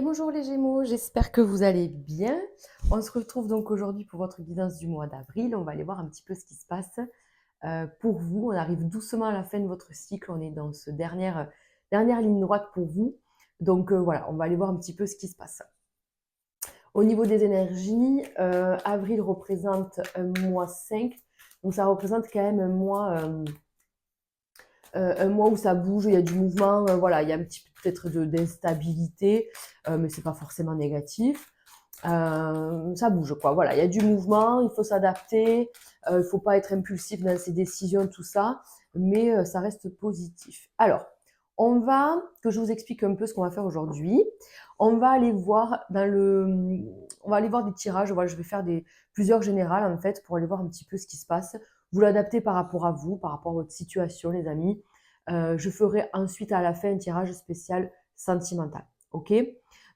Bonjour les Gémeaux, j'espère que vous allez bien. On se retrouve donc aujourd'hui pour votre guidance du mois d'avril. On va aller voir un petit peu ce qui se passe pour vous. On arrive doucement à la fin de votre cycle. On est dans ce dernière ligne droite pour vous. Donc voilà, on va aller voir un petit peu ce qui se passe. Au niveau des énergies, avril représente un mois 5. Donc ça représente quand même un mois où ça bouge, il y a du mouvement, voilà, il y a un petit peu peut-être d'instabilité, mais c'est pas forcément négatif. Ça bouge quoi, voilà, il y a du mouvement, il faut s'adapter, il faut pas être impulsif dans ses décisions, tout ça, mais ça reste positif. Alors, que je vous explique un peu ce qu'on va faire aujourd'hui. On va aller voir on va aller voir des tirages. Voilà, je vais faire plusieurs générales en fait pour aller voir un petit peu ce qui se passe. Vous l'adaptez par rapport à vous, par rapport à votre situation, les amis. Je ferai ensuite à la fin un tirage spécial sentimental. Ok?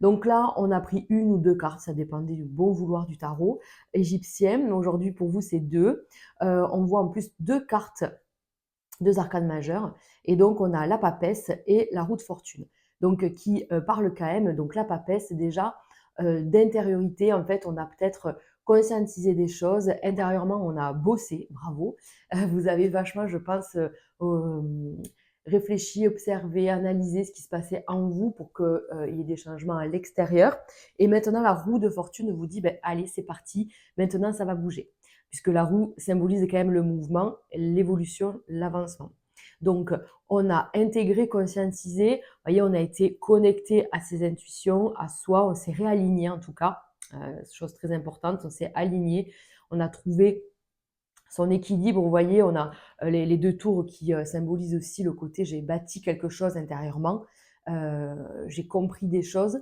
Donc là, on a pris une ou deux cartes, ça dépendait du bon vouloir du tarot égyptien. Aujourd'hui, pour vous, c'est deux. On voit en plus deux cartes, deux arcanes majeures. Et donc, on a la papesse et la roue de fortune. Donc, qui parle quand même. Donc, la papesse, déjà, d'intériorité, en fait, on a peut-être conscientisé des choses. Intérieurement, on a bossé, bravo. Vous avez vachement, je pense, réfléchi, observé, analysé ce qui se passait en vous pour qu'il y ait des changements à l'extérieur. Et maintenant, la roue de fortune vous dit, ben, allez, c'est parti, maintenant, ça va bouger. Puisque la roue symbolise quand même le mouvement, l'évolution, l'avancement. Donc, on a intégré, conscientisé, vous voyez, on a été connecté à ses intuitions, à soi, on s'est réaligné en tout cas, chose très importante, on s'est aligné, on a trouvé son équilibre. Vous voyez, on a les deux tours qui symbolisent aussi le côté j'ai bâti quelque chose intérieurement, j'ai compris des choses.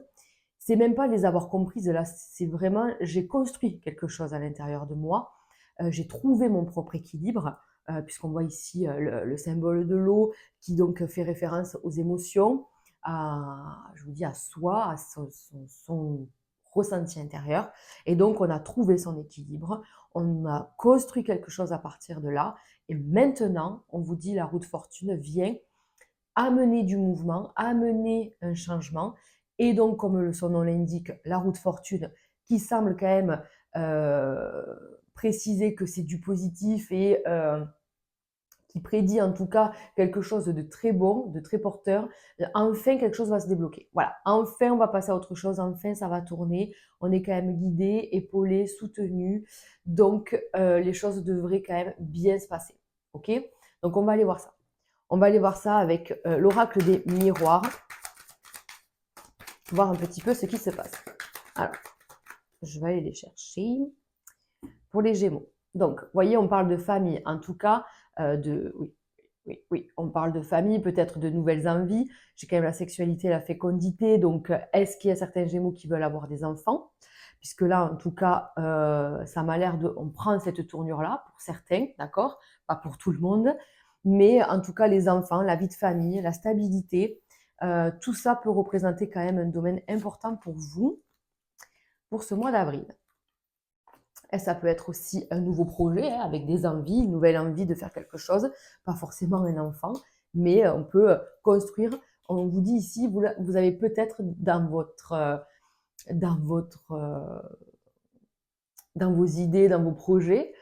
C'est même pas les avoir comprises, là, c'est vraiment j'ai construit quelque chose à l'intérieur de moi, j'ai trouvé mon propre équilibre, puisqu'on voit ici le symbole de l'eau qui donc fait référence aux émotions, je vous dis, à soi, à son ressenti intérieur. Et donc, on a trouvé son équilibre, on a construit quelque chose à partir de là. Et maintenant, on vous dit, la roue de fortune vient amener du mouvement, amener un changement. Et donc, comme son nom l'indique, la roue de fortune, qui semble quand même préciser que c'est du positif et qui prédit en tout cas quelque chose de très bon, de très porteur. Enfin, quelque chose va se débloquer. Voilà, enfin, on va passer à autre chose. Enfin, ça va tourner. On est quand même guidé, épaulé, soutenu. Donc, les choses devraient quand même bien se passer. OK? Donc, on va aller voir ça. On va aller voir ça avec l'oracle des miroirs. Voir un petit peu ce qui se passe. Alors, je vais aller les chercher. Pour les Gémeaux. Donc, vous voyez, on parle de famille. En tout cas, oui, on parle de famille, peut-être de nouvelles envies. J'ai quand même la sexualité, la fécondité. Donc, est-ce qu'il y a certains Gémeaux qui veulent avoir des enfants? Puisque là, en tout cas, ça m'a l'air de... On prend cette tournure-là pour certains, d'accord? Pas pour tout le monde. Mais en tout cas, les enfants, la vie de famille, la stabilité, tout ça peut représenter quand même un domaine important pour vous pour ce mois d'avril. Et ça peut être aussi un nouveau projet, hein, avec des envies, une nouvelle envie de faire quelque chose, pas forcément un enfant, mais on peut construire. On vous dit ici, vous avez peut-être dans dans vos idées, dans vos projets,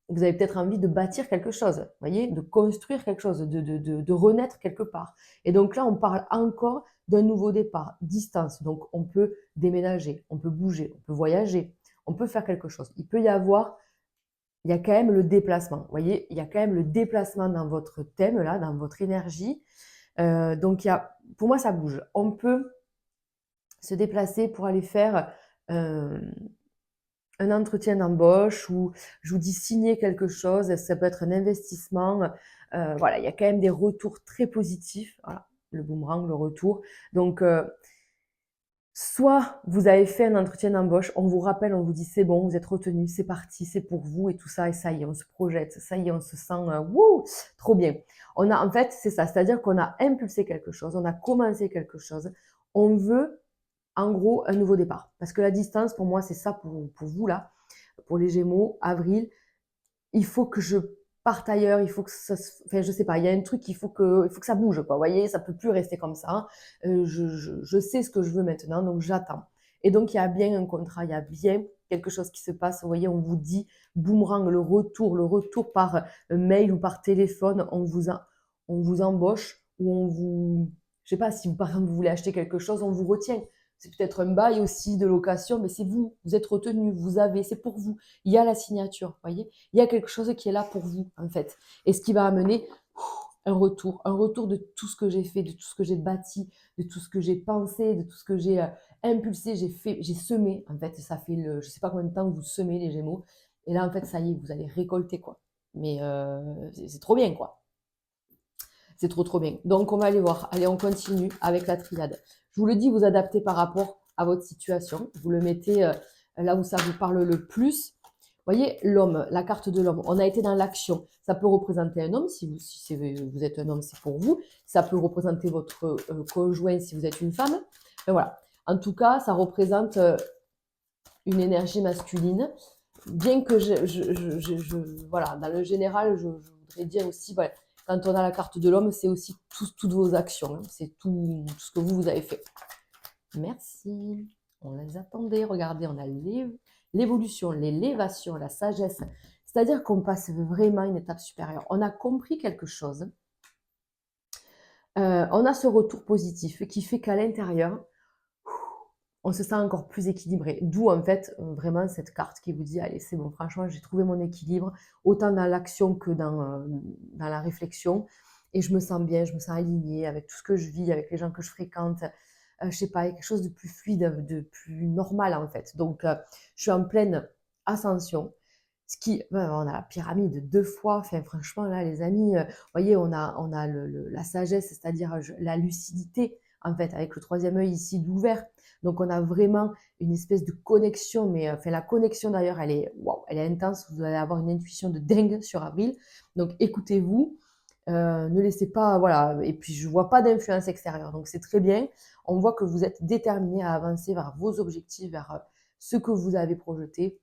vous avez peut-être envie de bâtir quelque chose, voyez, de construire quelque chose, de renaître quelque part. Et donc là, on parle encore d'un nouveau départ, distance. Donc on peut déménager, on peut bouger, on peut voyager, on peut faire quelque chose. Il y a quand même le déplacement. Vous voyez, il y a quand même le déplacement dans votre thème, là, dans votre énergie. Donc, pour moi, ça bouge. On peut se déplacer pour aller faire un entretien d'embauche ou je vous dis signer quelque chose. Ça peut être un investissement. Voilà, il y a quand même des retours très positifs. Voilà, le boomerang, le retour. Donc, soit vous avez fait un entretien d'embauche, on vous rappelle, on vous dit c'est bon, vous êtes retenu, c'est parti, c'est pour vous et tout ça, et ça y est, on se projette, ça y est, on se sent wouh, trop bien. En fait, c'est ça, c'est-à-dire qu'on a impulsé quelque chose, on a commencé quelque chose, on veut en gros un nouveau départ. Parce que la distance, pour moi, c'est ça pour vous là, pour les Gémeaux, avril, il faut que je parte ailleurs, il faut que ça se enfin, je sais pas, il y a un truc, il faut que ça bouge, quoi, vous voyez? Ça peut plus rester comme ça. Je sais ce que je veux maintenant, donc j'attends. Et donc il y a bien un contrat, il y a bien quelque chose qui se passe. Vous voyez, on vous dit boomerang, le retour par, mail ou par téléphone, on vous embauche ou on vous je sais pas, si vous, par exemple, vous voulez acheter quelque chose, on vous retient. C'est peut-être un bail aussi de location, mais c'est vous êtes retenu, c'est pour vous. Il y a la signature, vous voyez? Il y a quelque chose qui est là pour vous, en fait. Et ce qui va amener un retour de tout ce que j'ai fait, de tout ce que j'ai bâti, de tout ce que j'ai pensé, de tout ce que j'ai impulsé, j'ai fait, j'ai semé. En fait, ça fait je sais pas combien de temps que vous semez les Gémeaux. Et là, en fait, ça y est, vous allez récolter, quoi. Mais c'est trop bien, quoi. C'est trop, trop bien. Donc, on va aller voir. Allez, on continue avec la triade. Je vous le dis, vous adaptez par rapport à votre situation. Vous le mettez là où ça vous parle le plus. Vous voyez, l'homme, la carte de l'homme. On a été dans l'action. Ça peut représenter un homme. Si vous êtes un homme, c'est pour vous. Ça peut représenter votre conjoint si vous êtes une femme. Mais voilà. En tout cas, ça représente une énergie masculine. Bien que voilà, dans le général, je voudrais dire aussi, voilà, quand on a la carte de l'homme, c'est aussi toutes vos actions. Hein. C'est tout ce que vous avez fait. Merci. On les attendait. Regardez, on a l'évolution, l'élévation, la sagesse. C'est-à-dire qu'on passe vraiment une étape supérieure. On a compris quelque chose. On a ce retour positif qui fait qu'à l'intérieur, on se sent encore plus équilibré. D'où en fait vraiment cette carte qui vous dit allez c'est bon, franchement j'ai trouvé mon équilibre autant dans l'action que dans la réflexion et je me sens bien, je me sens alignée avec tout ce que je vis, avec les gens que je fréquente. Je sais pas, il y a quelque chose de plus fluide, de plus normal en fait. Donc je suis en pleine ascension. On a la pyramide 2 fois. Enfin, franchement, là, les amis, vous voyez, on a la sagesse, c'est-à-dire la lucidité, en fait, avec le troisième œil ici d'ouvert. Donc, on a vraiment une espèce de connexion, mais enfin, la connexion d'ailleurs, waouh, elle est intense. Vous allez avoir une intuition de dingue sur Avril. Donc, écoutez-vous, ne laissez pas, voilà. Et puis, je vois pas d'influence extérieure, donc c'est très bien. On voit que vous êtes déterminé à avancer vers vos objectifs, vers ce que vous avez projeté.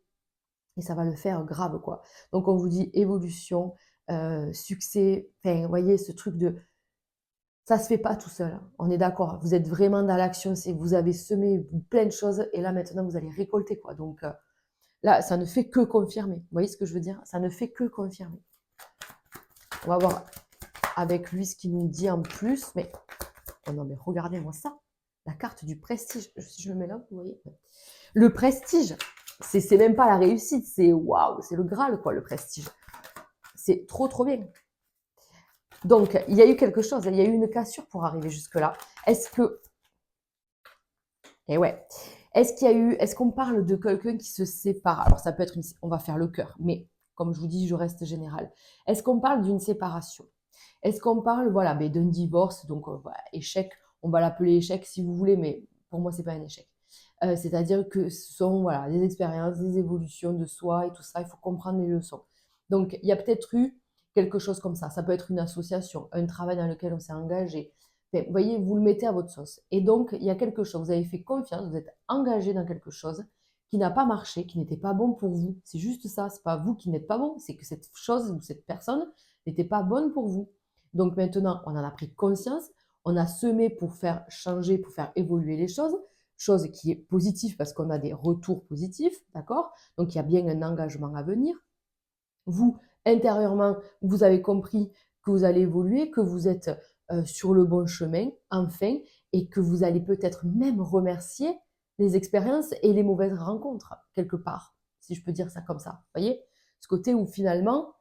Et ça va le faire grave, quoi. Donc, on vous dit évolution, succès. Enfin, vous voyez, ce truc de ça se fait pas tout seul. Hein. On est d'accord. Vous êtes vraiment dans l'action. C'est vous avez semé plein de choses et là maintenant vous allez récolter quoi. Donc là, ça ne fait que confirmer. Vous voyez ce que je veux dire? Ça ne fait que confirmer. On va voir avec lui ce qu'il nous dit en plus. Mais oh non, mais regardez-moi ça. La carte du prestige. Si je le mets là, vous voyez. Le prestige, c'est même pas la réussite. C'est waouh, c'est le Graal quoi, le prestige. C'est trop trop bien. Donc, il y a eu quelque chose, il y a eu une cassure pour arriver jusque-là. Est-ce que... Eh ouais. Est-ce qu'on parle de quelqu'un qui se sépare? Alors, ça peut être on va faire le cœur, mais comme je vous dis, je reste général. Est-ce qu'on parle d'une séparation? Est-ce qu'on parle, voilà, d'un divorce? Donc, voilà, échec, on va l'appeler échec si vous voulez, mais pour moi, c'est pas un échec. C'est-à-dire que ce sont, voilà, des expériences, des évolutions de soi et tout ça, il faut comprendre les leçons. Donc, il y a peut-être eu quelque chose comme ça. Ça peut être une association, un travail dans lequel on s'est engagé. Enfin, vous voyez, vous le mettez à votre sauce. Et donc, il y a quelque chose, vous avez fait confiance, vous êtes engagé dans quelque chose qui n'a pas marché, qui n'était pas bon pour vous. C'est juste ça, c'est pas vous qui n'êtes pas bon, c'est que cette chose ou cette personne n'était pas bonne pour vous. Donc maintenant, on en a pris conscience, on a semé pour faire changer, pour faire évoluer les choses, chose qui est positive parce qu'on a des retours positifs, d'accord? Donc il y a bien un engagement à venir. Vous, intérieurement, vous avez compris que vous allez évoluer, que vous êtes sur le bon chemin, enfin, et que vous allez peut-être même remercier les expériences et les mauvaises rencontres, quelque part, si je peux dire ça comme ça. Vous voyez? Ce côté où finalement,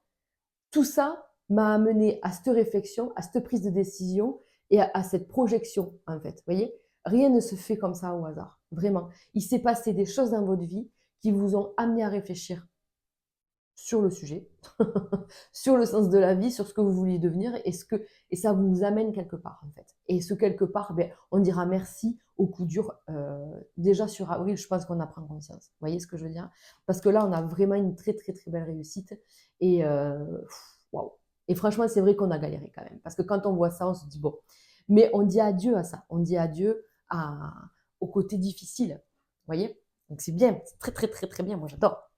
tout ça m'a amené à cette réflexion, à cette prise de décision et à cette projection, en fait. Vous voyez? Rien ne se fait comme ça au hasard, vraiment. Il s'est passé des choses dans votre vie qui vous ont amené à réfléchir sur le sujet, sur le sens de la vie, sur ce que vous vouliez devenir et ça vous amène quelque part en fait. Et ce quelque part, on dira merci au coup dur. Déjà sur avril, je pense qu'on apprend conscience. Vous voyez ce que je veux dire? Parce que là, on a vraiment une très très très belle réussite et waouh. Et franchement, c'est vrai qu'on a galéré quand même. Parce que quand on voit ça, on se dit bon. Mais on dit adieu à ça. On dit adieu au côté difficile. Vous voyez? Donc c'est bien, c'est très très très très bien. Moi j'adore.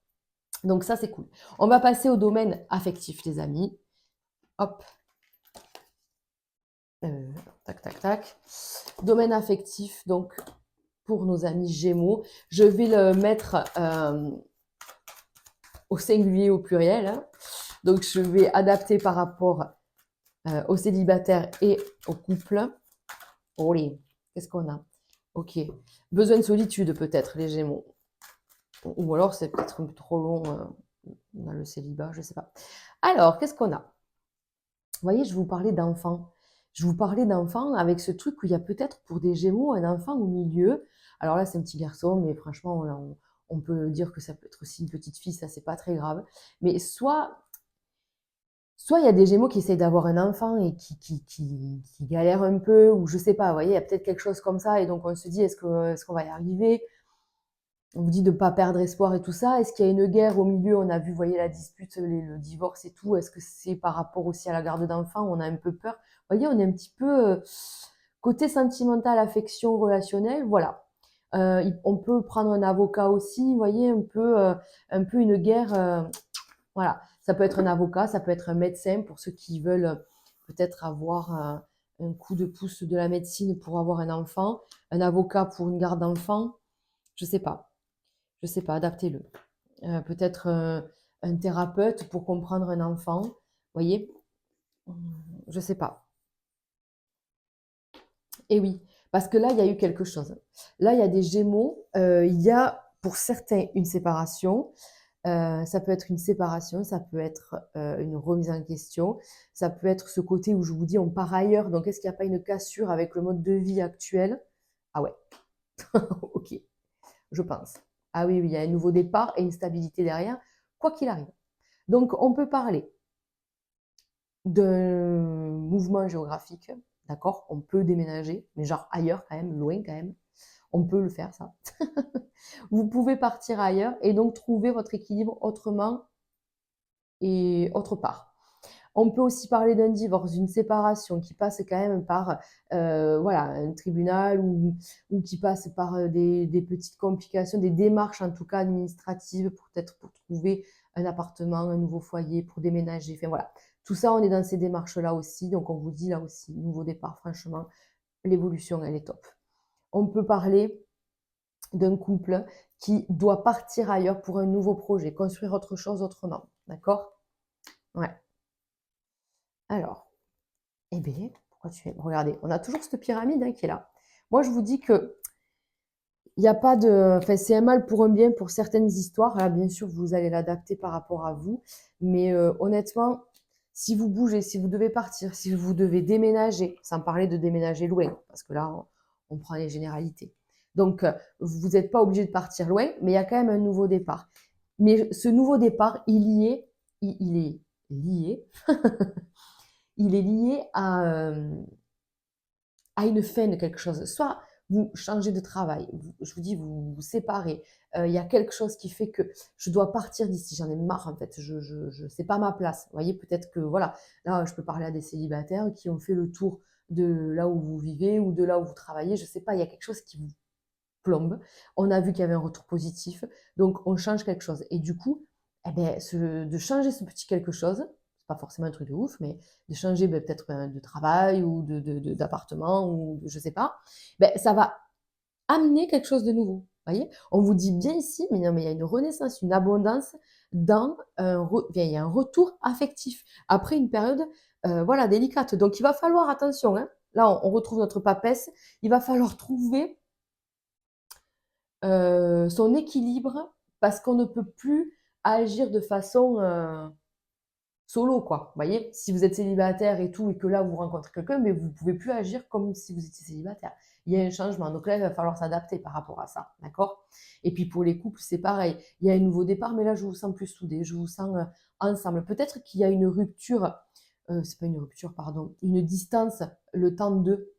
Donc ça, c'est cool. On va passer au domaine affectif, les amis. Hop. Tac, tac, tac. Domaine affectif, donc pour nos amis Gémeaux. Je vais le mettre au singulier, au pluriel, hein. Donc, je vais adapter par rapport aux célibataires et au couple. Allez, qu'est-ce qu'on a? Ok. Besoin de solitude, peut-être, les Gémeaux. Ou alors, c'est peut-être un peu trop long. On a le célibat, je ne sais pas. Alors, qu'est-ce qu'on a? Vous voyez, je vous parlais d'enfants. Je vous parlais d'enfants avec ce truc où il y a peut-être pour des Gémeaux un enfant au milieu. Alors là, c'est un petit garçon, mais franchement, on peut dire que ça peut être aussi une petite fille, ça, c'est pas très grave. Mais soit il y a des Gémeaux qui essayent d'avoir un enfant et qui galèrent un peu, ou je sais pas, vous voyez, il y a peut-être quelque chose comme ça, et donc on se dit, est-ce qu'on va y arriver? On vous dit de ne pas perdre espoir et tout ça. Est-ce qu'il y a une guerre au milieu? On a vu, vous voyez, la dispute, le divorce et tout. Est-ce que c'est par rapport aussi à la garde d'enfants? On a un peu peur. Vous voyez, on est un petit peu côté sentimental, affection, relationnel. Voilà. On peut prendre un avocat aussi, vous voyez, un peu une guerre. Voilà. Ça peut être un avocat, ça peut être un médecin pour ceux qui veulent peut-être avoir un coup de pouce de la médecine pour avoir un enfant. Un avocat pour une garde d'enfant. Je sais pas. Je sais pas, adaptez-le. Peut-être un thérapeute pour comprendre un enfant. Vous voyez? Je sais pas. Et oui, parce que là, il y a eu quelque chose. Là, il y a des Gémeaux. Il y a pour certains une séparation. Ça peut être une séparation, ça peut être une remise en question, ça peut être ce côté où je vous dis on part ailleurs. Donc, est-ce qu'il n'y a pas une cassure avec le mode de vie actuel? Ah ouais, ok, je pense. Ah oui, oui, il y a un nouveau départ et une stabilité derrière, quoi qu'il arrive. Donc, on peut parler d'un mouvement géographique, d'accord? On peut déménager, mais genre ailleurs quand même, loin quand même. On peut le faire, ça. Vous pouvez partir ailleurs et donc trouver votre équilibre autrement et autre part. On peut aussi parler d'un divorce, d'une séparation qui passe quand même par voilà, un tribunal ou qui passe par des petites complications, des démarches en tout cas administratives, peut-être pour trouver un appartement, un nouveau foyer, pour déménager. Enfin voilà, tout ça, on est dans ces démarches-là aussi. Donc on vous dit là aussi, nouveau départ, franchement, l'évolution, elle est top. On peut parler d'un couple qui doit partir ailleurs pour un nouveau projet, construire autre chose autrement. D'accord? Ouais. Alors, eh bien, pourquoi tu fais? Regardez, on a toujours cette pyramide hein, qui est là. Moi, je vous dis que il n'y a pas de. Enfin, c'est un mal pour un bien pour certaines histoires. Là, bien sûr, vous allez l'adapter par rapport à vous. Mais honnêtement, si vous bougez, si vous devez partir, si vous devez déménager, sans parler de déménager loin, parce que là, on prend les généralités. Donc, vous n'êtes pas obligé de partir loin, mais il y a quand même un nouveau départ. Mais ce nouveau départ, il est lié, il est lié à une fin de quelque chose. Soit vous changez de travail, je vous dis, vous vous séparez, il y a quelque chose qui fait que je dois partir d'ici, j'en ai marre en fait, c'est pas ma place. Vous voyez, peut-être que voilà, là je peux parler à des célibataires qui ont fait le tour de là où vous vivez ou de là où vous travaillez, je sais pas, il y a quelque chose qui vous plombe. On a vu qu'il y avait un retour positif, donc on change quelque chose. Et du coup, eh ben, de changer ce petit quelque chose, c'est pas forcément un truc de ouf, mais de changer peut-être de travail ou d'appartement ou je sais pas, ben, ça va amener quelque chose de nouveau. Voyez, on vous dit bien ici, mais non, mais il y a une renaissance, une abondance il y a un retour affectif après une période, voilà, délicate. Donc il va falloir attention. Hein. Là, on retrouve notre papesse. Il va falloir trouver son équilibre parce qu'on ne peut plus agir de façon solo, quoi. Vous voyez, si vous êtes célibataire et tout, et que là vous rencontrez quelqu'un, mais vous pouvez plus agir comme si vous étiez célibataire. Il y a un changement. Donc là, il va falloir s'adapter par rapport à ça. D'accord? Et puis pour les couples, c'est pareil. Il y a un nouveau départ, mais là, je vous sens plus soudés. Je vous sens ensemble. Peut-être qu'il y a une rupture, c'est pas une rupture, pardon, une distance, le temps de deux.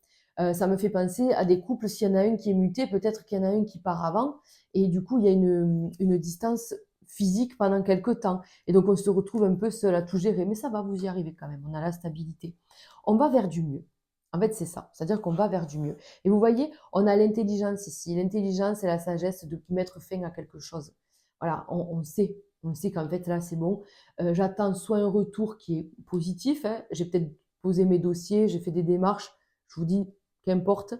Ça me fait penser à des couples, s'il y en a un qui est muté, peut-être qu'il y en a un qui part avant, et du coup, il y a une distance physique pendant quelques temps. Et donc, on se retrouve un peu seul à tout gérer, mais ça va, vous y arrivez quand même, on a la stabilité. On va vers du mieux. En fait, c'est ça, c'est-à-dire qu'on va vers du mieux. Et vous voyez, on a l'intelligence ici. L'intelligence et la sagesse de mettre fin à quelque chose. Voilà, on sait. On sait qu'en fait, là, c'est bon. J'attends soit un retour qui est positif, hein, j'ai peut-être posé mes dossiers, j'ai fait des démarches, je vous dis, qu'importe,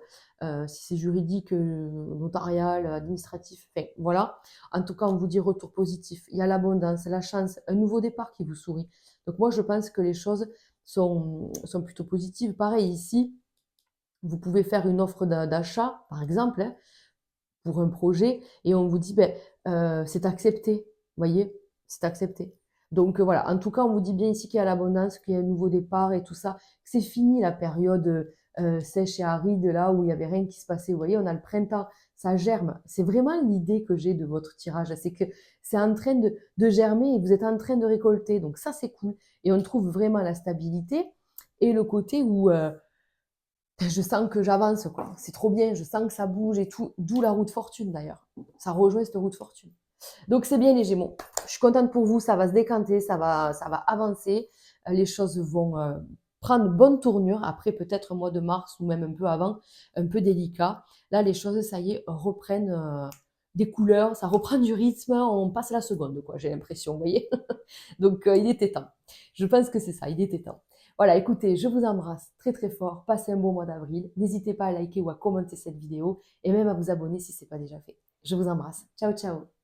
si c'est juridique, notarial, administratif, enfin, voilà. En tout cas, on vous dit retour positif. Il y a l'abondance, la chance, un nouveau départ qui vous sourit. Donc moi, je pense que les choses sont plutôt positives. Pareil, ici, vous pouvez faire une offre d'achat, par exemple, hein, pour un projet et on vous dit, ben, c'est accepté, vous voyez, c'est accepté. Donc voilà, en tout cas, on vous dit bien ici qu'il y a l'abondance, qu'il y a un nouveau départ et tout ça, que c'est fini la période sèche et aride là où il n'y avait rien qui se passait. Vous voyez, on a le printemps, ça germe. C'est vraiment l'idée que j'ai de votre tirage, c'est que c'est en train de germer et vous êtes en train de récolter. Donc ça, c'est cool. Et on trouve vraiment la stabilité et le côté où je sens que j'avance, quoi. C'est trop bien, je sens que ça bouge et tout. D'où la roue de fortune, d'ailleurs. Ça rejoint cette roue de fortune. Donc, c'est bien les Gémeaux. Je suis contente pour vous, ça va se décanter, ça va avancer. Les choses vont prendre une bonne tournure. Après, peut-être au mois de mars ou même un peu avant, un peu délicat. Là, les choses, ça y est, reprennent des couleurs, ça reprend du rythme. On passe la seconde, quoi, j'ai l'impression, vous voyez. Donc, il était temps. Je pense que c'est ça, il était temps. Voilà, écoutez, je vous embrasse très très fort. Passez un bon mois d'avril. N'hésitez pas à liker ou à commenter cette vidéo et même à vous abonner si ce n'est pas déjà fait. Je vous embrasse. Ciao, ciao.